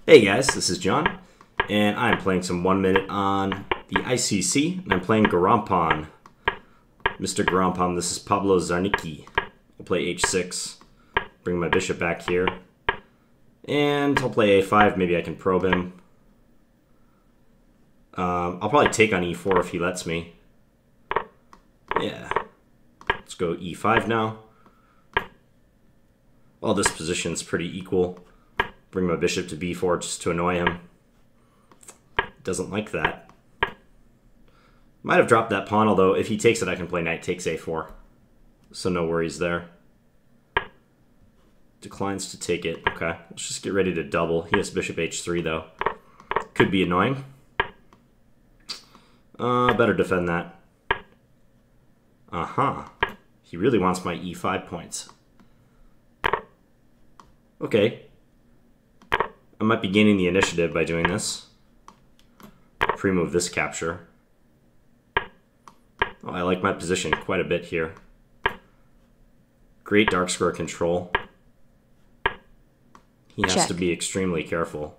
Hey guys, this is John, and I'm playing some 1 minute on the ICC, and I'm playing Garampon. Mr. Garampon, this is Pablo Zarnicki. I'll play h6, bring my bishop back here, and I'll play a5, maybe I can probe him. I'll probably take on e4 if he lets me. Yeah. Let's go e5 now. Well, this position's pretty equal. Bring my bishop to b4 just to annoy him. Doesn't like that. Might have dropped that pawn, although if he takes it, I can play knight takes a4. So no worries there. Declines to take it. Okay, let's just get ready to double. He has bishop h3, though. Could be annoying. Better defend that. He really wants my e5 points. Okay. I might be gaining the initiative by doing this. Pre-move this capture. Oh, I like my position quite a bit here. Great dark square control. He has to be extremely careful.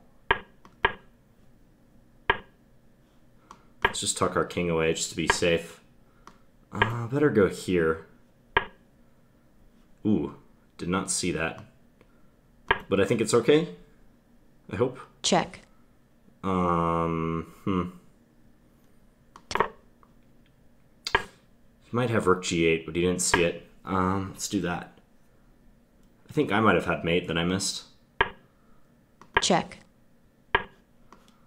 Let's just tuck our king away just to be safe. Better go here. Ooh, did not see that. But I think it's okay. I hope. Check. He might have rook g8, but he didn't see it. Let's do that. I think I might have had mate that I missed. Check.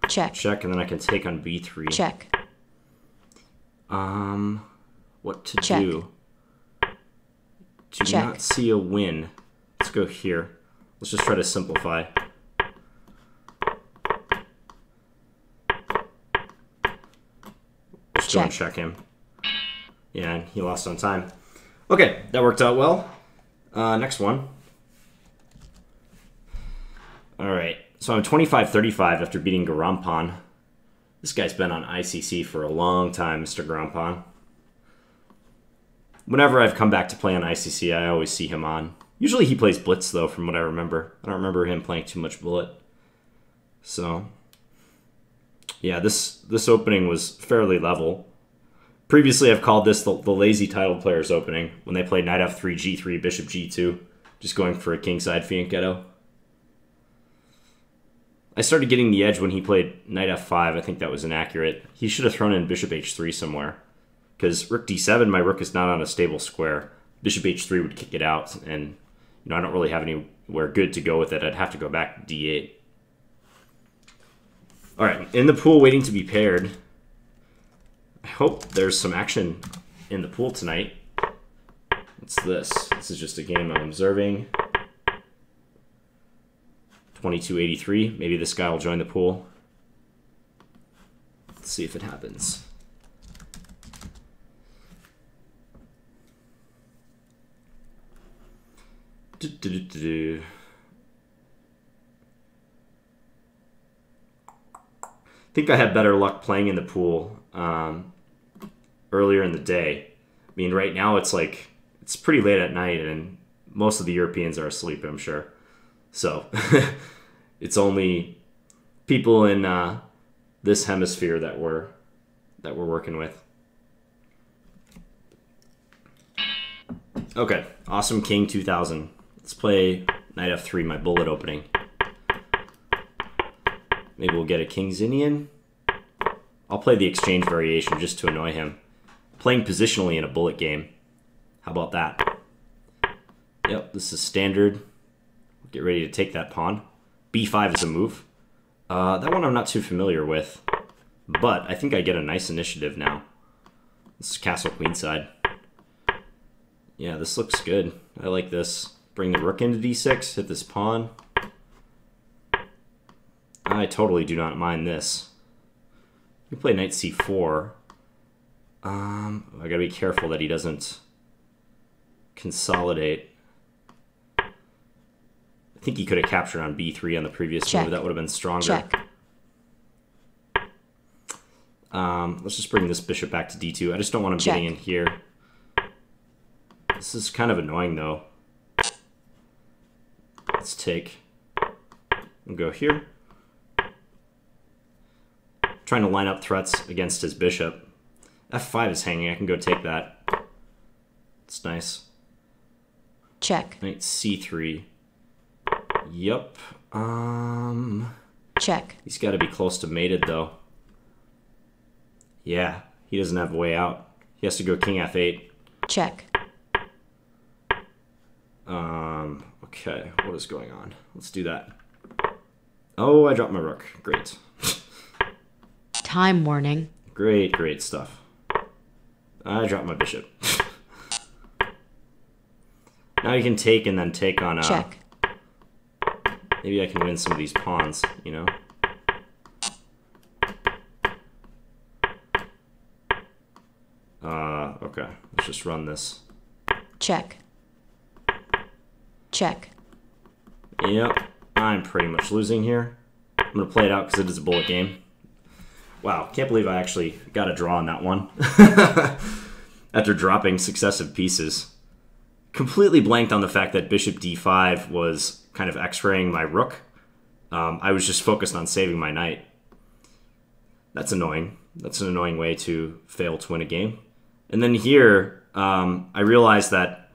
Check. Check, and then I can take on b3. Check. What to Check. do? Do Check. not see a win. Let's go here. Let's just try to simplify. Just go and check him. Yeah, and he lost on time. Okay, that worked out well. Next one. Alright, so I'm 25-35 after beating Garampon. This guy's been on ICC for a long time, Mr. Garampon. Whenever I've come back to play on ICC, I always see him on. Usually he plays Blitz, though, from what I remember. I don't remember him playing too much Bullet. So, yeah, this opening was fairly level. Previously, I've called this the lazy title players opening, when they played knight f3, g3, bishop g2, just going for a kingside fianchetto. I started getting the edge when he played knight f5. I think that was inaccurate. He should have thrown in bishop h3 somewhere, because rook d7, my rook is not on a stable square. Bishop h3 would kick it out, and I don't really have anywhere good to go with it. I'd have to go back to d8. All right, in the pool waiting to be paired. I hope there's some action in the pool tonight. What's this? This is just a game I'm observing. 2283. Maybe this guy will join the pool. Let's see if it happens. I think I had better luck playing in the pool earlier in the day. I mean, right now it's pretty late at night, and most of the Europeans are asleep, I'm sure. So it's only people in this hemisphere that we're working with. Okay, awesome king 2000. Let's play knight f3, my bullet opening. Maybe we'll get a king's Indian. I'll play the exchange variation just to annoy him. Playing positionally in a bullet game. How about that? Yep, this is standard. Get ready to take that pawn. b5 is a move. That one I'm not too familiar with, but I think I get a nice initiative now. This is castle queenside. Yeah, this looks good. I like this. Bring the rook into d6, hit this pawn. I totally do not mind this. We play knight c4. I gotta be careful that he doesn't consolidate. I think he could have captured on b3 on the previous move. That would have been stronger. Check. Let's just bring this bishop back to d2. I just don't want him getting in here. This is kind of annoying, though. Let's take and go here. Trying to line up threats against his bishop. F5 is hanging. I can go take that. It's nice. Check. Knight C3. Yup. Check. He's got to be close to mated, though. Yeah, he doesn't have a way out. He has to go king F8. Check. Okay, what is going on? Let's do that. Oh, I dropped my rook. Great. Time warning. Great, great stuff. I dropped my bishop. Now you can take and then take on... Check. Maybe I can win some of these pawns, you know? Okay. Let's just run this. Check. Check. Yep. I'm pretty much losing here. I'm going to play it out because it is a bullet game. Wow. Can't believe I actually got a draw on that one. After dropping successive pieces. Completely blanked on the fact that bishop d5 was kind of x-raying my rook. I was just focused on saving my knight. That's annoying. That's an annoying way to fail to win a game. And then here, I realized that...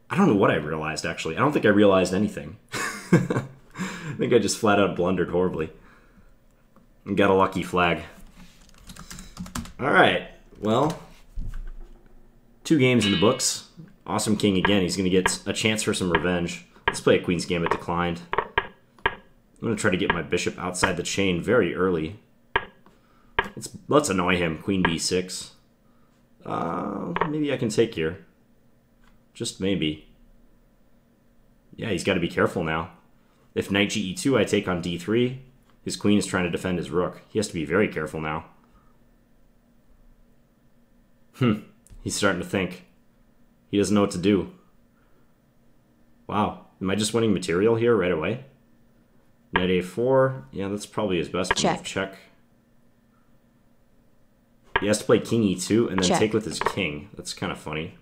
I don't know what I realized, actually. I don't think I realized anything. I think I just flat out blundered horribly. And got a lucky flag. Alright, well... 2 games in the books. Awesome king again. He's going to get a chance for some revenge. Let's play a queen's gambit declined. I'm going to try to get my bishop outside the chain very early. Let's annoy him. Queen b6. Maybe I can take here. Just maybe. Yeah, he's got to be careful now. If knight ge2, I take on d3. His queen is trying to defend his rook. He has to be very careful now. He's starting to think. He doesn't know what to do. Wow. Am I just winning material here right away? Knight a4. Yeah, that's probably his best move. Check. He has to play king e2 and then take with his king. That's kind of funny.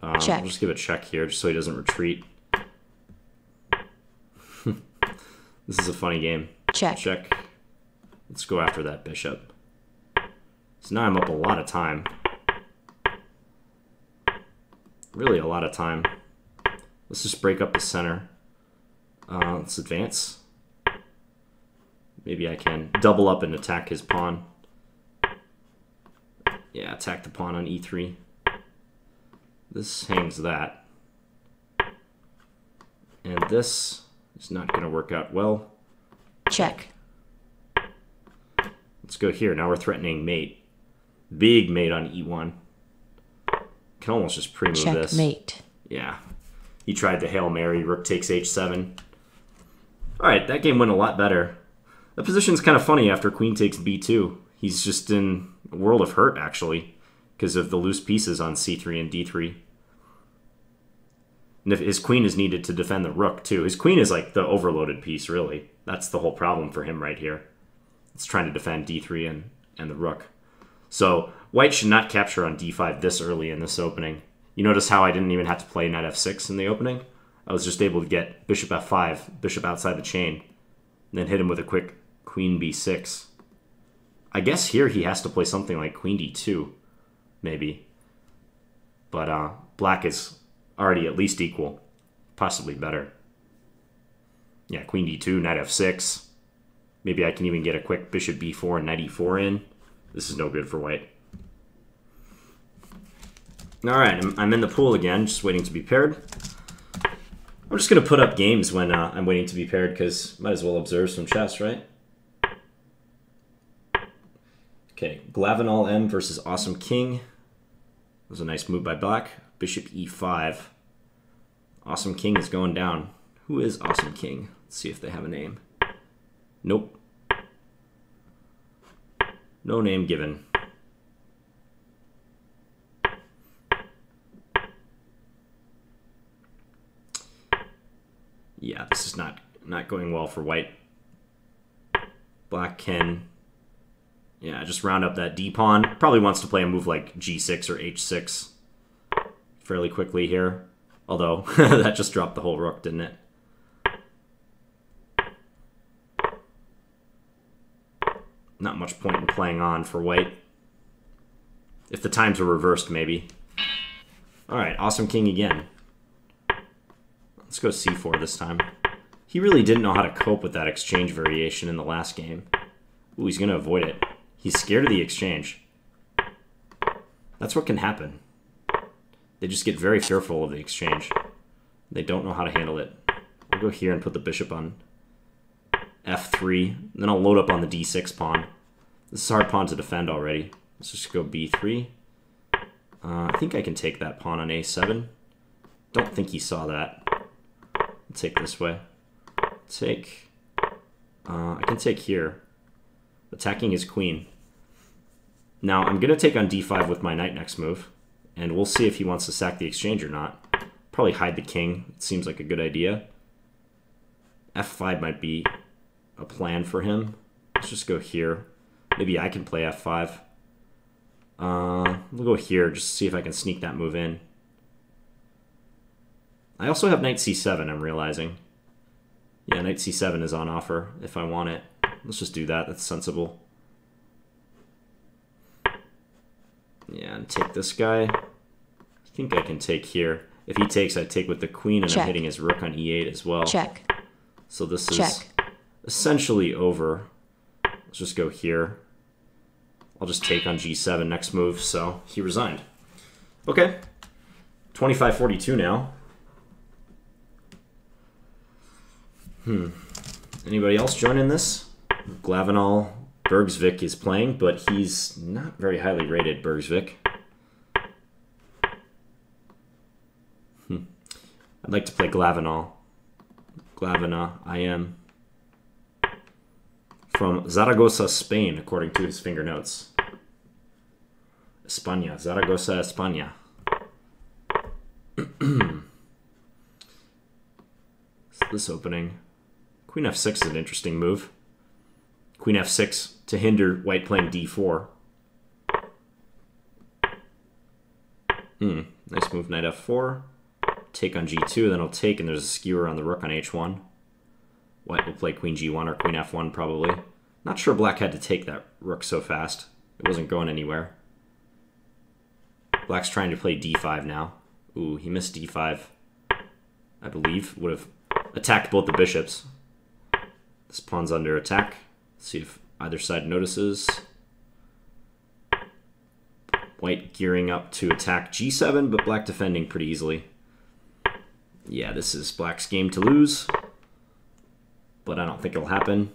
I'll just give a check here just so he doesn't retreat. This is a funny game. Check. Let's go after that bishop. So now I'm up a lot of time. Really a lot of time. Let's just break up the center. Let's advance. Maybe I can double up and attack his pawn. Yeah, attack the pawn on e3. This hangs that. And this is not going to work out well. Check. Let's go here. Now we're threatening mate. Big mate on e1. Can almost just pre-move this. Checkmate. Yeah. He tried the Hail Mary. Rook takes h7. Alright, that game went a lot better. The position's kind of funny after queen takes b2. He's just in a world of hurt, actually, because of the loose pieces on c3 and d3. And if his queen is needed to defend the rook, too. His queen is like the overloaded piece, really. That's the whole problem for him right here. It's trying to defend d3 and the rook. So white should not capture on d5 this early in this opening. You notice how I didn't even have to play knight f6 in the opening? I was just able to get bishop f5, bishop outside the chain, and then hit him with a quick queen b6. I guess here he has to play something like queen d2, maybe. But black is already at least equal, possibly better. Yeah, queen d2, knight f6. Maybe I can even get a quick bishop b4 and knight e4 in. This is no good for white. Alright, I'm in the pool again, just waiting to be paired. I'm just going to put up games when I'm waiting to be paired, because might as well observe some chess, right? Okay, Glavina M versus Awesome King. That was a nice move by black. Bishop e5. Awesome King is going down. Who is Awesome King? Let's see if they have a name. Nope. No name given. Yeah, this is not going well for white. Black can, yeah, just round up that d-pawn. Probably wants to play a move like g6 or h6 fairly quickly here. Although, that just dropped the whole rook, didn't it? Not much point in playing on for white. If the times were reversed, maybe. Alright, awesome king again. Let's go c4 this time. He really didn't know how to cope with that exchange variation in the last game. Ooh, he's going to avoid it. He's scared of the exchange. That's what can happen. They just get very fearful of the exchange. They don't know how to handle it. I'll go here and put the bishop on f3. Then I'll load up on the d6 pawn. This is a hard pawn to defend already. Let's just go b3. I think I can take that pawn on a7. Don't think he saw that. I'll take this way. Take. I can take here. Attacking his queen. Now, I'm going to take on d5 with my knight next move. And we'll see if he wants to sack the exchange or not. Probably hide the king. It seems like a good idea. f5 might be a plan for him. Let's just go here. Maybe I can play f5. We'll go here just to see if I can sneak that move in. I also have knight c7, I'm realizing. Yeah, knight c7 is on offer if I want it. Let's just do that. That's sensible. Yeah, and take this guy. I think I can take here. If he takes, I take with the queen, and Check. I'm hitting his rook on e8 as well. Check. So this is Check. essentially over. Let's just go here. I'll just take on g7 next move, so he resigned. Okay. 25-42 now. Anybody else join in this? Glavina Bergsvik is playing, but he's not very highly rated, Bergsvik. I'd like to play Glavina. Glavina, I am. From Zaragoza, Spain, according to his finger notes. España, Zaragoza, España. So this opening. Queen f6 is an interesting move. Queen f6 to hinder white playing d4. Nice move, knight f4. Take on g2, then I'll take, and there's a skewer on the rook on h1. White will play queen g1 or queen f1 probably. Not sure black had to take that rook so fast. It wasn't going anywhere. Black's trying to play d5 now. Ooh, he missed d5. I believe would have attacked both the bishops. This pawn's under attack. Let's see if either side notices. White gearing up to attack g7, but black defending pretty easily. Yeah, this is black's game to lose, but I don't think it'll happen.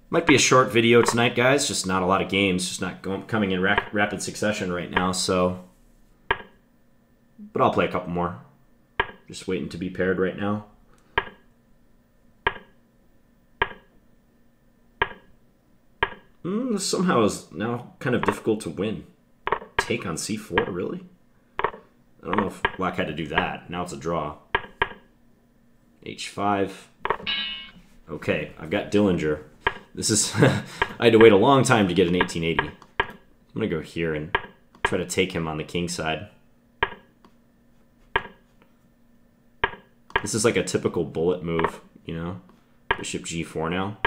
Might be a short video tonight, guys. Just not a lot of games. Just not coming in rapid succession right now, so... But I'll play a couple more. Just waiting to be paired right now. This somehow is now kind of difficult to win. Take on c4, really? I don't know if black had to do that. Now it's a draw. h5. Okay, I've got Dilinger. This is... I had to wait a long time to get an 1880. I'm going to go here and try to take him on the king side. This is like a typical bullet move, you know? Bishop g4 now.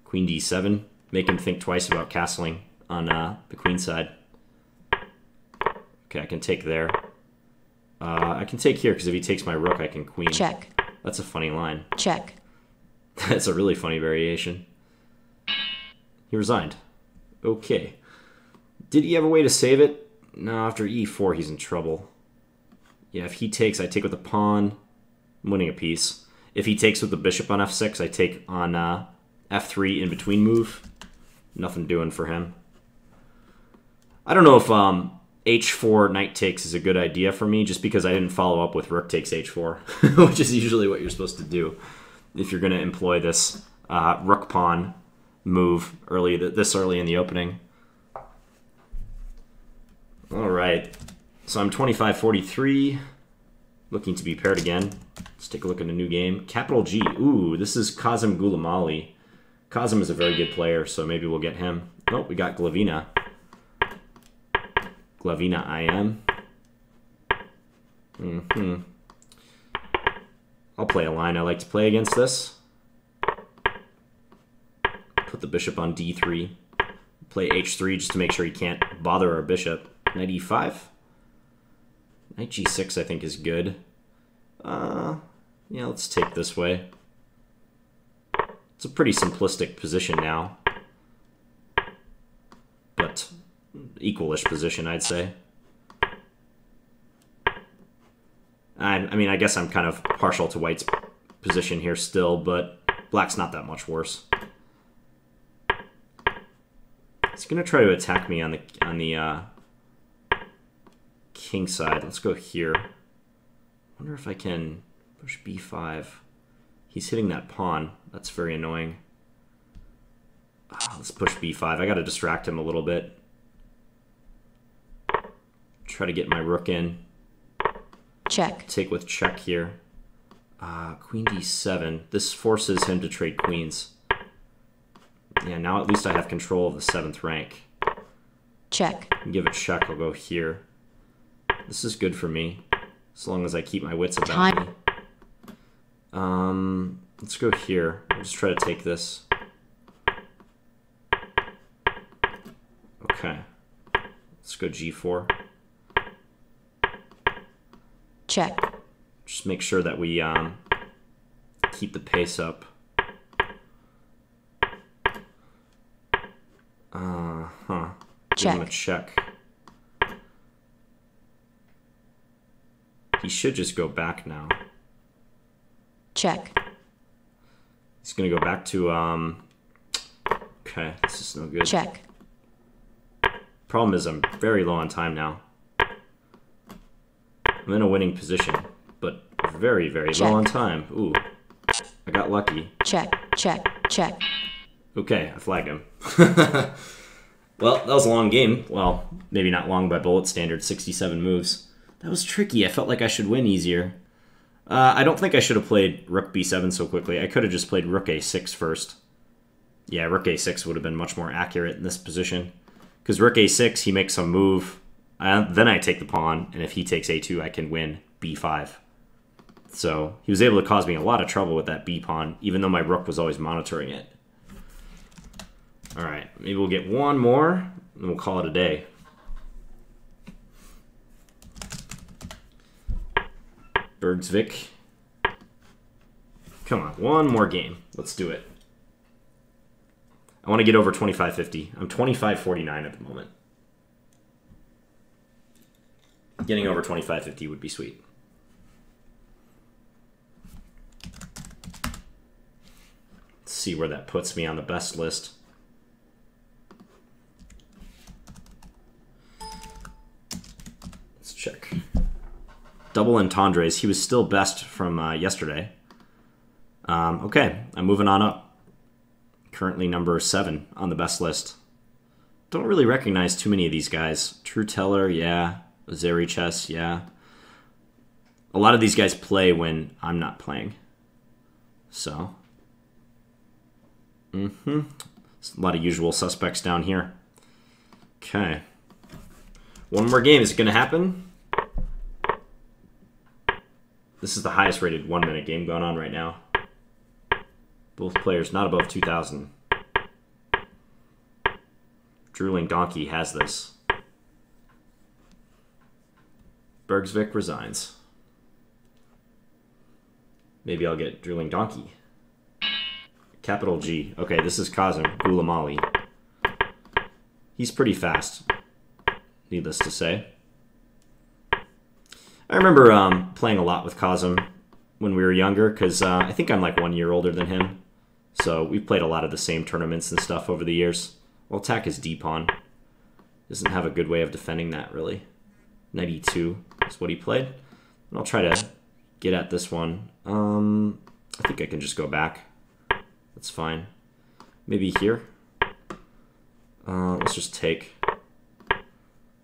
Queen d7. Make him think twice about castling on the queen side. Okay, I can take there. I can take here, because if he takes my rook, I can queen. Check. That's a funny line. Check. That's a really funny variation. He resigned. Okay. Did he have a way to save it? No, after e4, he's in trouble. Yeah, if he takes, I take with the pawn. I'm winning a piece. If he takes with the bishop on f6, I take on f3 in between move. Nothing doing for him. I don't know if h4 knight takes is a good idea for me, just because I didn't follow up with rook takes h4, which is usually what you're supposed to do if you're going to employ this rook pawn move this early in the opening. All right, so I'm 25-43, looking to be paired again. Let's take a look at a new game. Capital G. Ooh, this is Kazim Gulamali. Kazim is a very good player, so maybe we'll get him. Nope, we got Glavina. Glavina I am. I'll play a line I like to play against this. Put the bishop on d3. Play h3 just to make sure he can't bother our bishop. Knight e5. Knight g6 I think is good. Yeah, let's take this way. It's a pretty simplistic position now. But equalish position, I'd say. I mean, I guess I'm kind of partial to white's position here still, but black's not that much worse. He's gonna try to attack me on the king side. Let's go here. Wonder if I can push b5. He's hitting that pawn. That's very annoying. Let's push b5. I gotta distract him a little bit. Try to get my rook in. Check. Take with check here. Queen d7. This forces him to trade queens. Yeah, now at least I have control of the 7th rank. Check. Give it check, I'll go here. This is good for me, as long as I keep my wits about me. Let's go here. I'll just try to take this. Okay. Let's go g4. Check. Just make sure that we keep the pace up. Give him a check. He should just go back now. Check. He's gonna go back to okay, this is no good. Check. Problem is I'm very low on time now. I'm in a winning position, but very, very low on time. Ooh, I got lucky. Check, check, check. Okay, I flagged him. Well, that was a long game. Well, maybe not long by bullet standard, 67 moves. That was tricky. I felt like I should win easier. I don't think I should have played rook b7 so quickly. I could have just played rook a6 first. Yeah, rook a6 would have been much more accurate in this position. Because rook a6, he makes some move. Then I take the pawn, and if he takes a2, I can win b5. So he was able to cause me a lot of trouble with that b pawn, even though my rook was always monitoring it. All right, maybe we'll get one more, and we'll call it a day. Bergsvik. Come on, one more game. Let's do it. I want to get over 2550. I'm 2549 at the moment. Getting over 2550 would be sweet. Let's see where that puts me on the best list. Let's check. Double entendres. He was still best from yesterday. Okay, I'm moving on up. Currently number 7 on the best list. Don't really recognize too many of these guys. True Teller, yeah. Zeriches, yeah. A lot of these guys play when I'm not playing. So. A lot of usual suspects down here. Okay. One more game. Is it going to happen? This is the highest rated 1-minute game going on right now. Both players not above 2,000. Drooling Donkey has this. Bergsvik resigns. Maybe I'll get Drooling Donkey. Capital G. Okay, this is Kazim, Gulamali. He's pretty fast, needless to say. I remember playing a lot with Kazim when we were younger, because I think I'm like 1 year older than him. So we've played a lot of the same tournaments and stuff over the years. I'll attack his d-pawn. Doesn't have a good way of defending that, really. Knight e2 is what he played. And I'll try to get at this one. I think I can just go back. That's fine. Maybe here. Let's just take.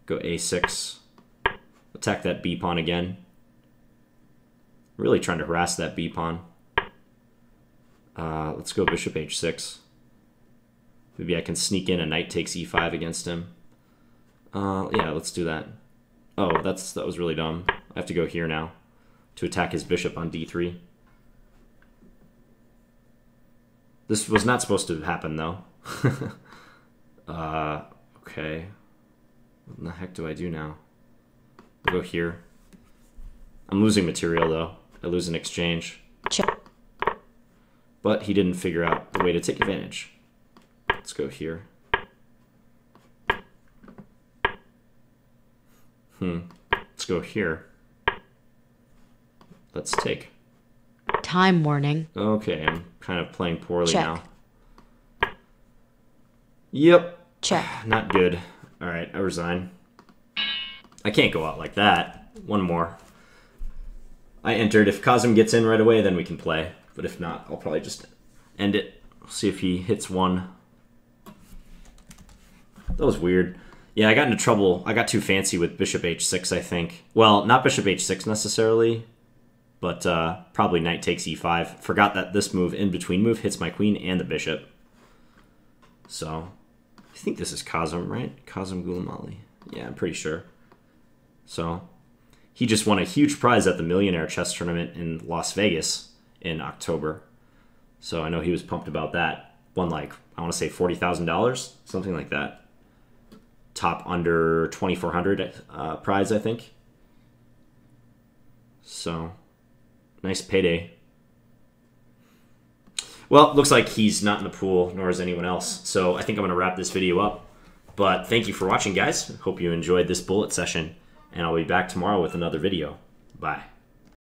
Go a6. Attack that b-pawn again. Really trying to harass that b-pawn. Let's go bishop h6. Maybe I can sneak in a knight takes e5 against him. Yeah, let's do that. Oh, that was really dumb. I have to go here now to attack his bishop on d3. This was not supposed to happen, though. Okay. What in the heck do I do now? I'll go here. I'm losing material, though. I lose an exchange. Check. But he didn't figure out the way to take advantage. Let's go here. Let's go here. Let's take. Time warning. Okay, I'm kind of playing poorly Check. now. Yep. Check. Not good. All right, I resign. I can't go out like that. One more. I entered. If Kazim gets in right away, then we can play. But if not, I'll probably just end it. See if he hits one. That was weird. Yeah, I got into trouble. I got too fancy with bishop h6, I think. Well, not bishop h6 necessarily, but probably knight takes e5. Forgot that this move, in between move, hits my queen and the bishop. So, I think this is Kazim, right? Kazim Gulamali. Yeah, I'm pretty sure. So, he just won a huge prize at the Millionaire Chess Tournament in Las Vegas in October. So I know he was pumped about that. Won like, I want to say $40,000, something like that. Top under 2,400 prize, I think. So, nice payday. Well, looks like he's not in the pool, nor is anyone else. So I think I'm going to wrap this video up. But thank you for watching, guys. Hope you enjoyed this bullet session. And I'll be back tomorrow with another video. Bye.